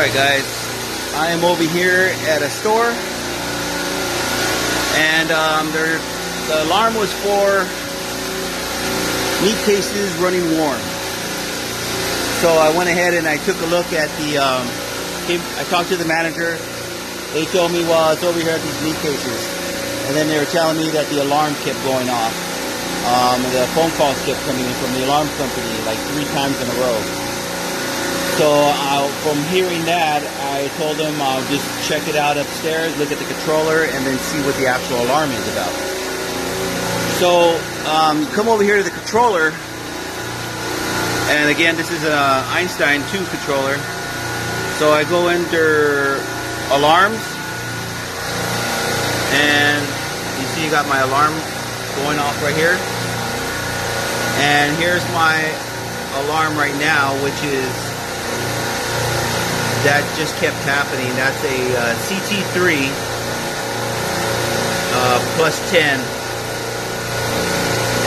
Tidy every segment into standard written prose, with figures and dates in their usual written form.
Alright guys, I am over here at a store, and the alarm was for meat cases running warm. So I went ahead and I took a look at the, I talked to the manager. They told me, well, it's over here at these meat cases. And then they were telling me that the alarm kept going off. The phone calls kept coming in from the alarm company like 3 times in a row. So from hearing that, I told them I'll just check it out upstairs, look at the controller, and then see what the actual alarm is about. So you come over here to the controller, and again, this is an Einstein 2 controller. So I go under alarms, and you see you got my alarm going off right here. And here's my alarm right now, which is, that just kept happening. That's a CT3 plus 10,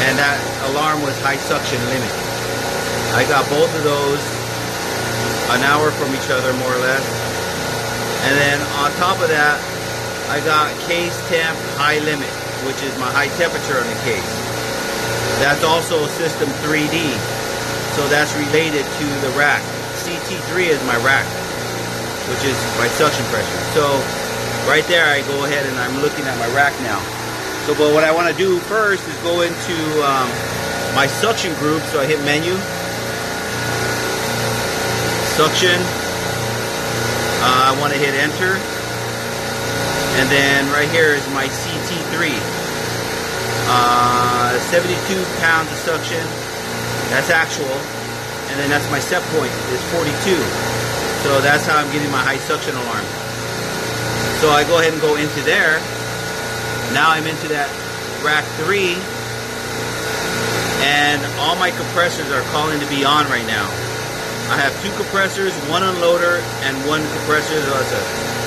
and that alarm was high suction limit. I got both of those an hour from each other, more or less. And then on top of that, I got case temp high limit, which is my high temperature on the case. That's also system 3D, so that's related to the rack. CT3 is my rack, which is my suction pressure. So right there, I go ahead and I'm looking at my rack now. So but what I want to do first is go into my suction group. So I hit menu, suction, I want to hit enter, and then right here is my CT3, 72 pounds of suction, that's actual, and then that's my set point, is 42. So that's how I'm getting my high suction alarm. So I go ahead and go into there. Now I'm into that rack 3, and all my compressors are calling to be on right now. I have 2 compressors, 1 unloader, and 1 compressor. So that's a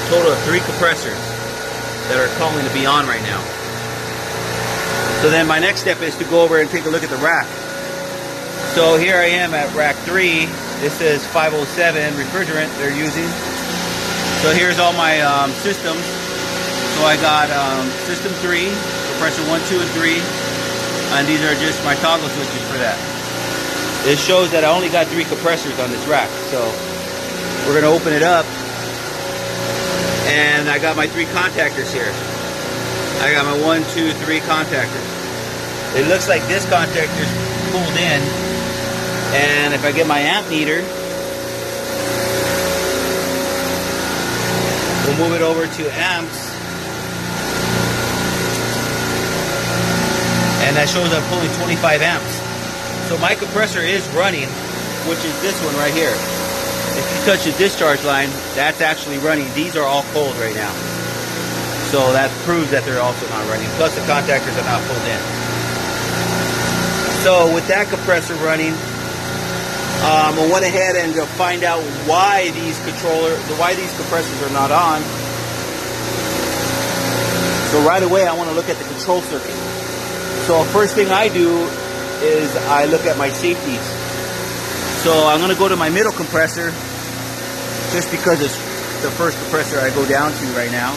total of 3 compressors that are calling to be on right now. So then my next step is to go over and take a look at the rack. So here I am at rack 3. This is 507 refrigerant they're using. So here's all my systems. So I got system 3, compressor 1, 2, and 3, and these are just my toggle switches for that. It shows that I only got 3 compressors on this rack. So we're going to open it up, and I got my 3 contactors here. I got my 1, 2, 3 contactors. It looks like this contactor is pulled in, and if I get my amp meter, we'll move it over to amps, and that shows I'm pulling 25 amps. So my compressor is running, which is this one right here. If you touch the discharge line, that's actually running. These are all cold right now. So that proves that they're also not running. Plus the contactors are not pulled in. So with that compressor running, I went ahead and to find out why these compressors are not on. So right away I want to look at the control circuit. So first thing I do is I look at my safeties. So I'm going to go to my middle compressor, just because it's the first compressor I go down to right now.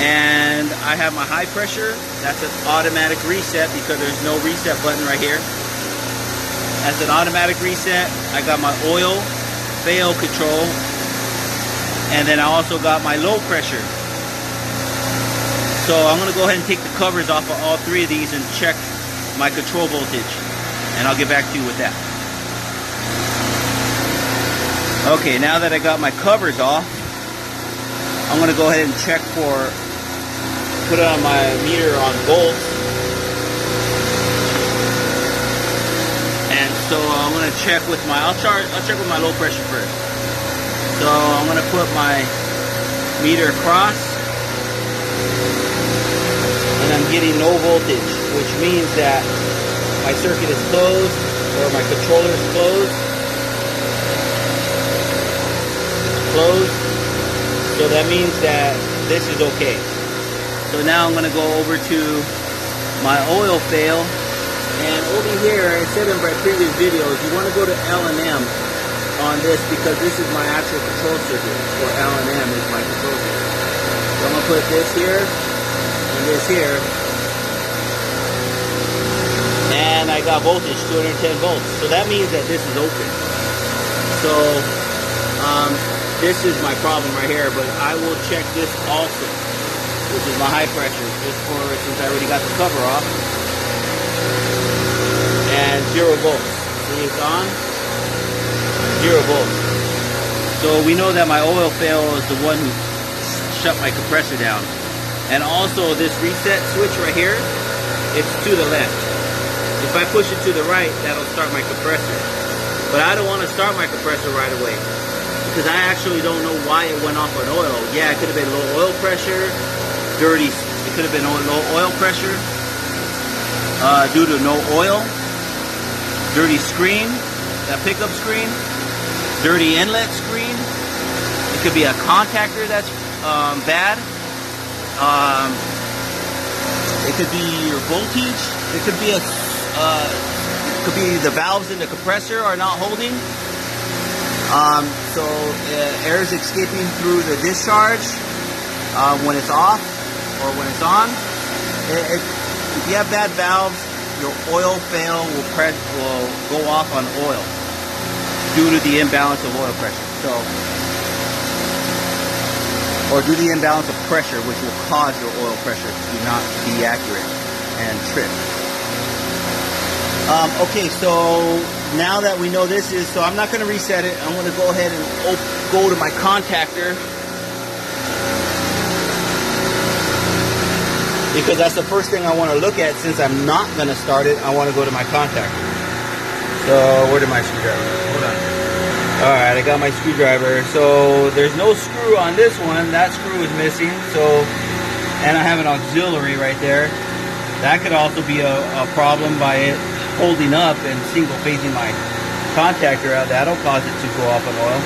And I have my high pressure. That's an automatic reset because there's no reset button right here. That's an automatic reset. I got my oil fail control, and then I also got my low pressure. So I'm going to go ahead and take the covers off of all 3 of these and check my control voltage, and I'll get back to you with that. Okay, now that I got my covers off, I'm going to go ahead and check put on my meter on volts. And so I'm going to check with I'll check with my low pressure first. So I'm going to put my meter across, and I'm getting no voltage, which means that my circuit is closed, or my controller is closed. It's closed. So that means that this is okay. So now I'm going to go over to my oil fail, and over here, I said in my previous videos, you want to go to L&M on this because this is my actual control circuit, or L&M is my control circuit. So I'm going to put this here and this here. And I got voltage, 210 volts. So that means that this is open. So this is my problem right here, but I will check this also, which is my high pressure, just for, since I already got the cover off. And 0 volts. See, it's on. 0 volts. So we know that my oil fail is the one who shut my compressor down. And also this reset switch right here, it's to the left. If I push it to the right, that'll start my compressor. But I don't want to start my compressor right away, because I actually don't know why it went off on oil. Yeah, it could have been low oil pressure, dirty, it could have been low oil pressure due to no oil, dirty screen, that pickup screen, dirty inlet screen. It could be a contactor that's bad. It could be your voltage. It could be the valves in the compressor are not holding. So air is escaping through the discharge when it's off or when it's on. If you have bad valves, your oil fail will go off on oil due to the imbalance of oil pressure. Or due to the imbalance of pressure, which will cause your oil pressure to not be accurate and trip. Okay, so now that we know this is, so I'm not going to reset it. I'm going to go ahead and go to my contactor, because that's the first thing I want to look at. Since I'm not going to start it, I want to go to my contactor. So where did my screwdriver? Hold on. Alright, I got my screwdriver. So there's no screw on this one. That screw is missing. So, and I have an auxiliary right there. That could also be a problem by it holding up and single phasing my contactor out. That'll cause it to go off on oil.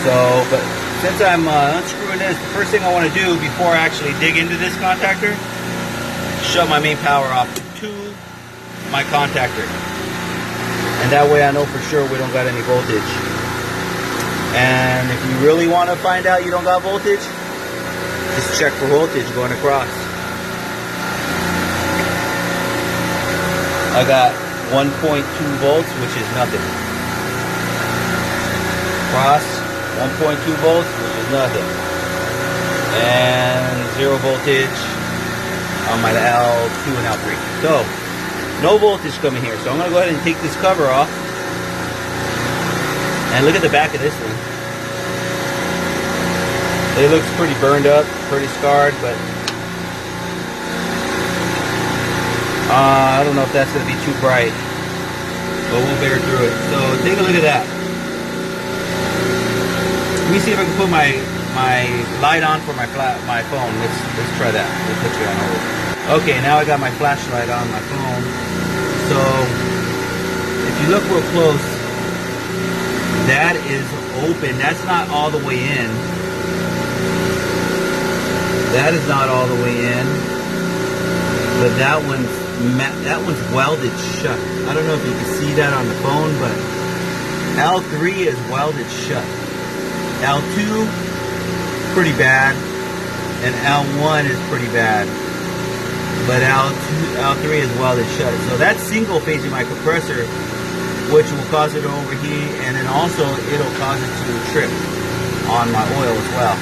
So, but since I'm unscrewing this, the first thing I want to do before I actually dig into this contactor, shut my main power off to my contactor. And that way I know for sure we don't got any voltage. And if you really want to find out you don't got voltage, just check for voltage going across. I got 1.2 volts, which is nothing. Cross, 1.2 volts, which is nothing. And 0 voltage on my L2 and L3. So, no voltage coming here. So I'm going to go ahead and take this cover off. And look at the back of this thing. It looks pretty burned up, pretty scarred, but I don't know if that's going to be too bright, but we'll bear through it. So take a look at that. Let me see if I can put my light on for my phone. Let's try that. We'll put you on hold. Okay, now I got my flashlight on my phone. So if you look real close, that is open. That's not all the way in. That is not all the way in. But that one's welded shut. I don't know if you can see that on the phone, but L3 is welded shut. L2, pretty bad. And L1 is pretty bad. But L3 is welded shut. So that's single phasing my compressor, which will cause it to overheat, and then also it'll cause it to trip on my oil as well.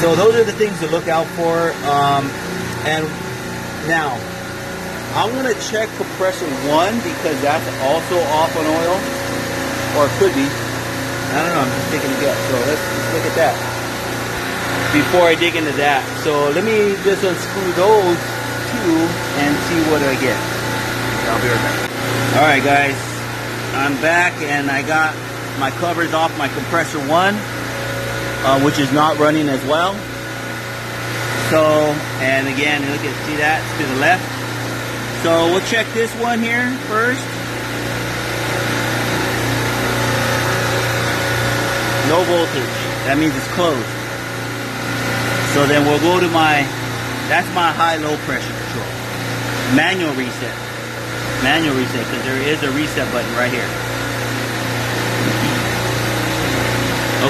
So those are the things to look out for. And now, I'm going to check compressor 1 because that's also off on oil, or it could be. I don't know, I'm just taking a guess. So let's look at that before I dig into that. So let me just unscrew those two and see what I get. I'll be right back. Alright guys, I'm back and I got my covers off my compressor 1, which is not running as well. So, and again, look at, see that, it's to the left. So we'll check this one here first. No voltage, that means it's closed. So then we'll go to that's my high-low pressure control. Manual reset, because there is a reset button right here.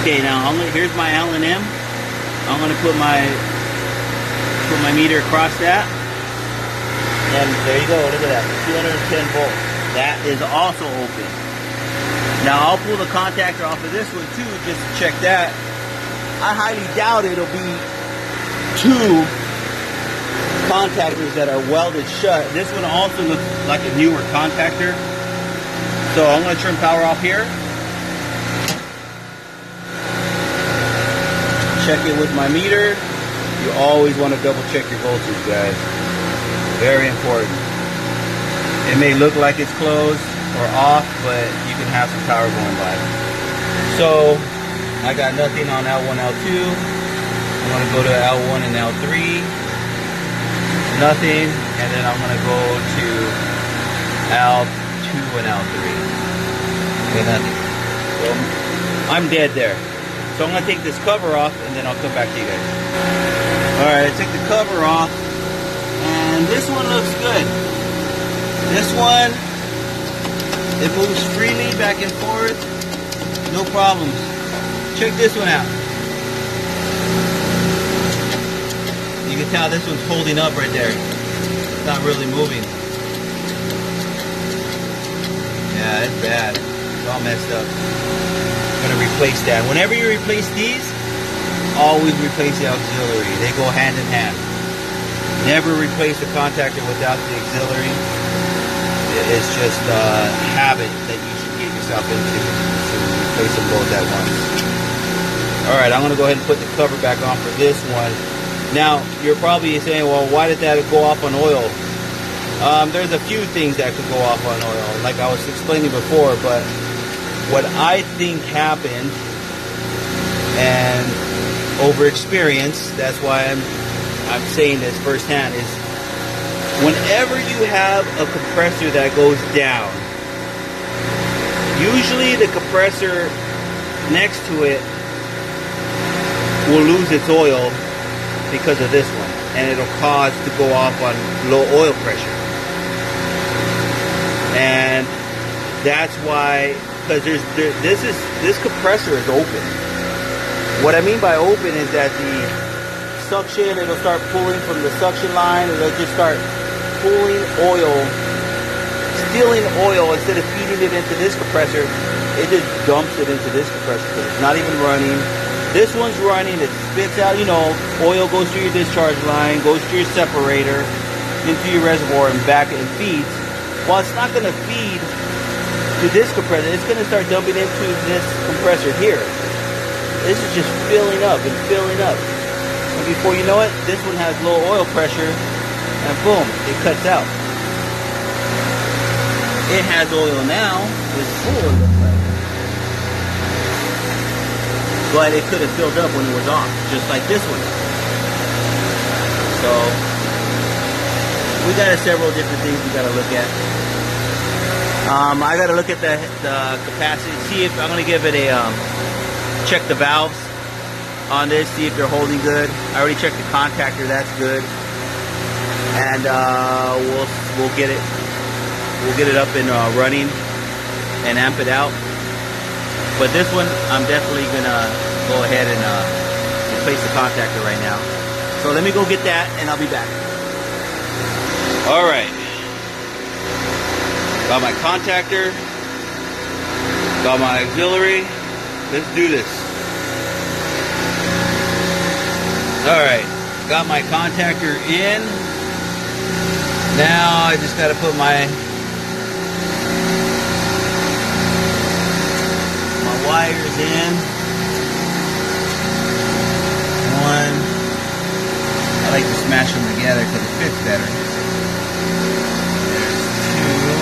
Okay, now here's my Allen M. I'm gonna put my meter across that, and there you go. Look at that, 210 volts. That is also open. Now I'll pull the contactor off of this one too, just to check that. I highly doubt it'll be two contactors that are welded shut. This one also looks like a newer contactor. So I'm going to turn power off here. Check it with my meter. You always want to double check your voltage, guys. Very important. It may look like it's closed or off, but you can have some power going by. So I got nothing on L1, L2. I'm going to go to L1 and L3. Nothing. And then I'm going to go to L2 and L3. Okay, nothing. So I'm dead there. So I'm going to take this cover off and then I'll come back to you guys. Alright, I took the cover off. And this one looks good. This one, it moves freely back and forth. No problems. Check this one out. You can tell this one's holding up right there. It's not really moving. Yeah, it's bad. It's all messed up. I'm going to replace that. Whenever you replace these, always replace the auxiliary. They go hand in hand. Never replace the contactor without the auxiliary. It's just a habit that you should get yourself into. So replace them both at once. Alright, I'm going to go ahead and put the cover back on for this one. Now, you're probably saying, well, why did that go off on oil? There's a few things that could go off on oil, like I was explaining before, but what I think happened, and over experience, that's why I'm saying this firsthand, is whenever you have a compressor that goes down, usually the compressor next to it will lose its oil because of this one, and it'll cause to go off on low oil pressure. And that's why, because this compressor is open. What I mean by open is that the suction, it'll start pulling from the suction line, it'll just start pulling oil, stealing oil. Instead of feeding it into this compressor, it just dumps it into this compressor. So it's not even running. This one's running, it spits out, you know, oil goes through your discharge line, goes through your separator, into your reservoir and back and feeds. Well, it's not going to feed to this compressor, it's going to start dumping into this compressor here. This is just filling up and filling up. And before you know it, this one has low oil pressure, and boom, it cuts out. It has oil now, it's full, it looks like. But it could have filled up when it was off, just like this one. So we got several different things we got to look at. I got to look at the capacity. See if I'm going to give it a check the valves on this. See if they're holding good. I already checked the contactor. That's good. And we'll get it up and running and amp it out. But this one, I'm definitely gonna go ahead and replace the contactor right now. So let me go get that, and I'll be back. All right, got my contactor, got my auxiliary. Let's do this. All right, got my contactor in. Now I just gotta put my wires in. One. I like to smash them together because it fits better. There's two.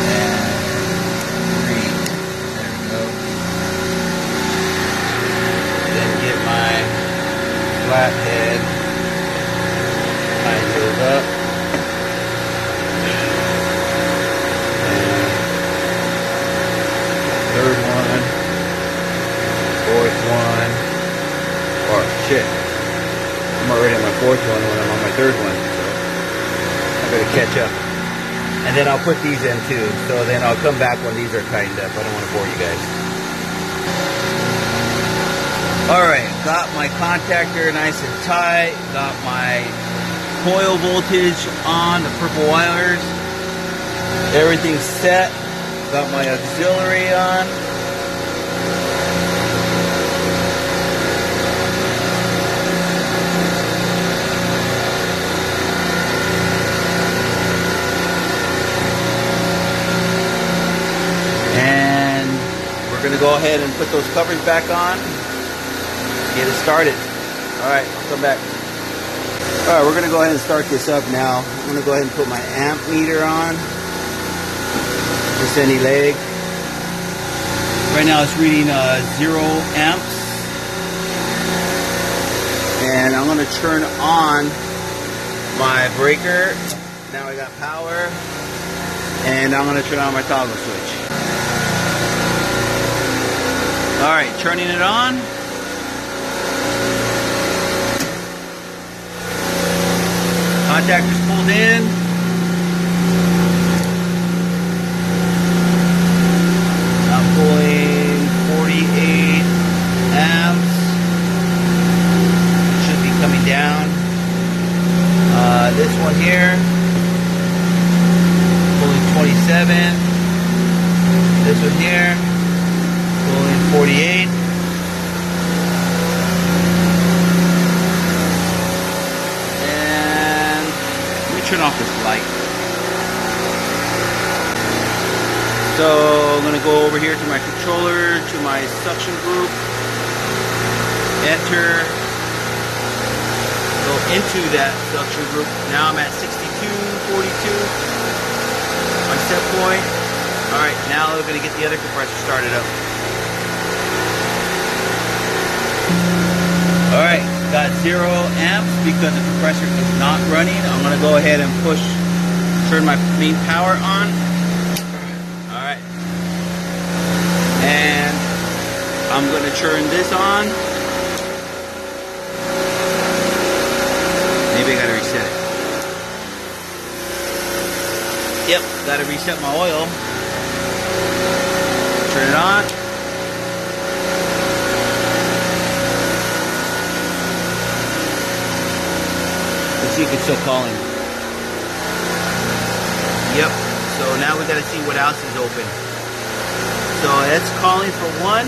And three. There we go. Then get my flathead. Line those up. Third one, fourth one, or shit, I'm already on my fourth one when I'm on my third one, so I better catch up. And then I'll put these in too. So then I'll come back when these are tightened up. I don't want to bore you guys. Alright, got my contactor nice and tight. Got my coil voltage on, the purple wires. Everything's set. Got my auxiliary on. And we're going to go ahead and put those covers back on. Get it started. Alright, I'll come back. Alright, we're going to go ahead and start this up now. I'm going to go ahead and put my amp meter on. Just any leg. Right now it's reading 0 amps. And I'm going to turn on my breaker. Now I got power. And I'm going to turn on my toggle switch. Alright, turning it on. Contactor's pulled in. I'm pulling 48 amps. It should be coming down. This one here, pulling 27. This one here, pulling 48. Turn off this light. So I'm going to go over here to my controller, to my suction group, enter, go into that suction group. Now I'm at 6242, my set point. Alright, now we're going to get the other compressor started up. Alright, got 0 amps because the compressor is not running. I'm going to go ahead and turn my main power on. Alright. And I'm going to turn this on. Maybe I got to reset it. Yep, got to reset my oil. Turn it on. See if it's still calling. Yep. So now we got to see what else is open. So it's calling for 1.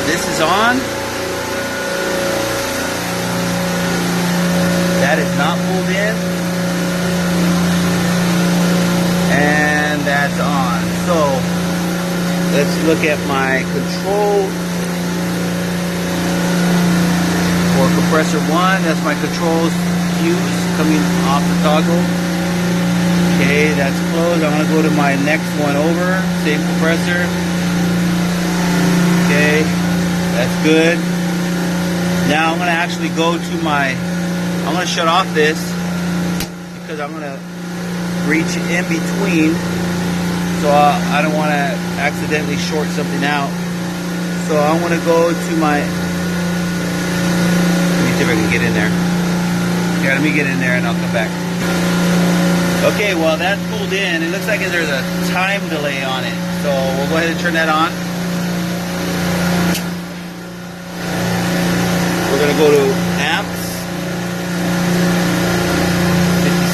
This is on. That is not pulled in. And that's on. So let's look at my control. For compressor 1, that's my controls fuse coming off the toggle. Okay, that's closed. I'm going to go to my next one over, same compressor. Okay, that's good. Now I'm going to actually go to I'm going to shut off this because I'm going to reach in between, so I don't want to accidentally short something out. So I'm going to go to my, see if I can get in there. Yeah, let me get in there and I'll come back. Okay, well that's pulled in. It looks like there's a time delay on it. So we'll go ahead and turn that on. We're going to go to amps.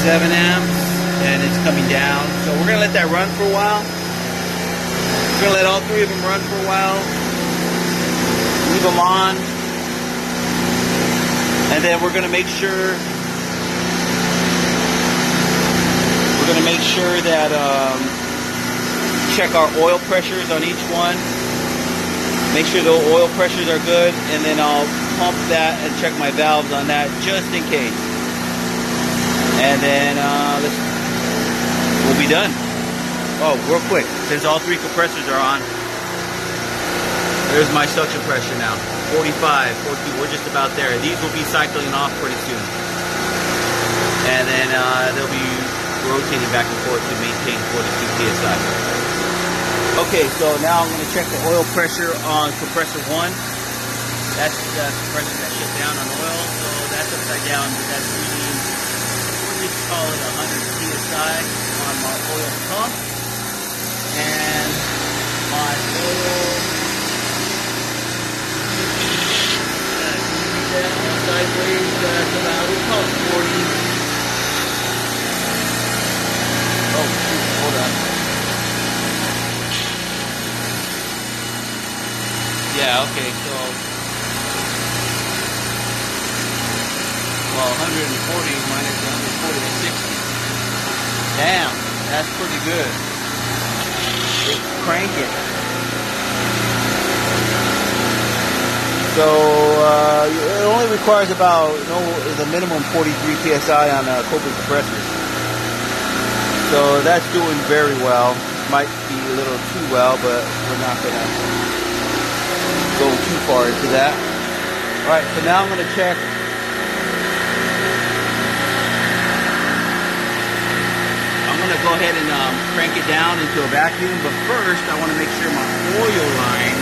57 amps. And it's coming down. So we're going to let that run for a while. We're going to let all 3 of them run for a while. Leave them on. And then we're going to make sure that check our oil pressures on each one. Make sure the oil pressures are good, and then I'll pump that and check my valves on that just in case. And then we'll be done. Oh, real quick, since all 3 compressors are on, there's my suction pressure now. 45, 42, we're just about there. These will be cycling off pretty soon. And then they'll be rotating back and forth to maintain 42 psi. Okay, so now I'm going to check the oil pressure on compressor 1. That's the compressor that shut down on oil, so that's upside down, but that's reading call it 100 psi on my oil pump, and my oil sideways, that's about, we'll call it 40. Oh shoot, hold on. Yeah, okay, so, well, 140 minus 140 is 60. Damn, that's pretty good. Let's crank it. So, it only requires about, is a minimum 43 psi on Copeland compressors. So that's doing very well. Might be a little too well, but we're not going to go too far into that. Alright, so now I'm going to check. I'm going to go ahead and crank it down into a vacuum, but first I want to make sure my oil line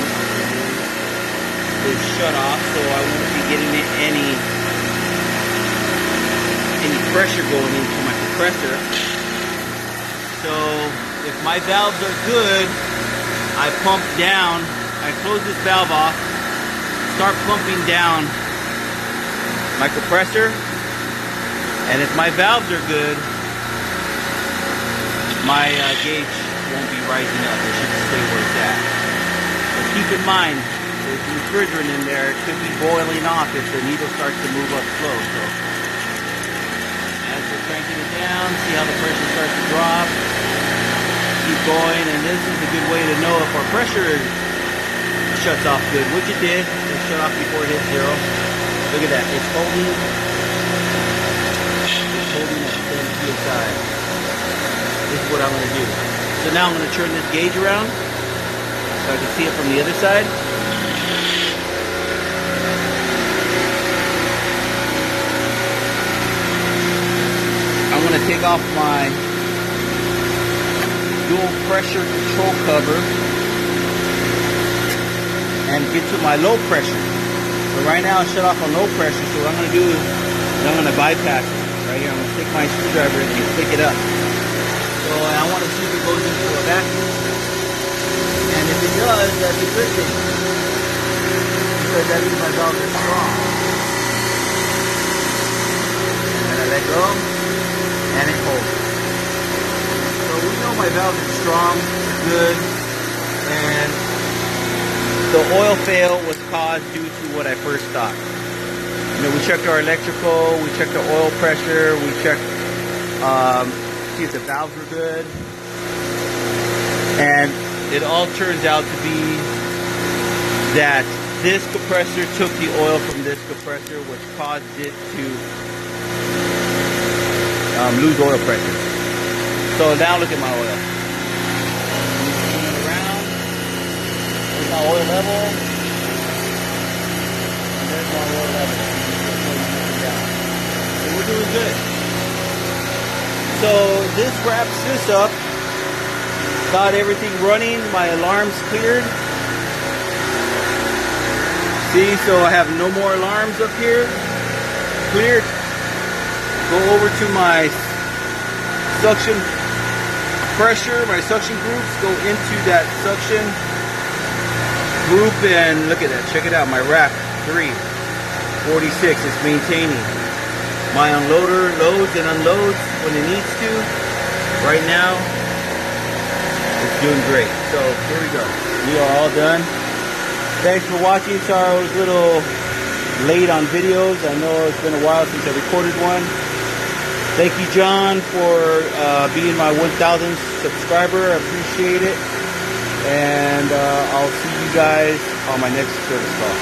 is shut off, so I won't be getting any pressure going into my compressor. So if my valves are good, I pump down, I close this valve off, start pumping down my compressor, and if my valves are good, my gauge won't be rising up. It should stay where it's at. But keep in mind, there's refrigerant in there. It could be boiling off if the needle starts to move up slow. So as we're cranking it down, see how the pressure starts to drop. Keep going, and this is a good way to know if our pressure shuts off good, which it did. It shut off before it hit 0. Look at that. It's holding at 10 psi. This is what I'm going to do. So now I'm going to turn this gauge around so I can see it from the other side. I'm going to take off my dual pressure control cover and get to my low pressure. So right now it's shut off on low pressure, so what I'm going to do is I'm going to bypass it. Right here, I'm going to stick my screwdriver in and pick it up. So I want to see if it goes into a vacuum. And if it does, that's a good thing, because that means my valves are strong. And then I let go, and it holds. So we know my valves are strong, good, and the oil fail was caused due to what I first thought. We checked our electrical, we checked the oil pressure, we checked see if the valves were good, and it all turns out to be that this compressor took the oil from this compressor, which caused it to lose oil pressure. So now look at my oil. Turn it around. There's my oil level. And there's my oil level. So we're doing good. So this wraps this up. Got everything running. My alarm's cleared. See, so I have no more alarms up here. Cleared. Go over to my suction pressure, my suction groups. Go into that suction group and look at that. Check it out. My rack 3, 46 is maintaining. My unloader loads and unloads when it needs to. Right now, it's doing great. So here we go. We are all done. Thanks for watching. Sorry I was a little late on videos. I know it's been a while since I recorded one. Thank you, John, for being my 1,000th subscriber. I appreciate it. And I'll see you guys on my next service call.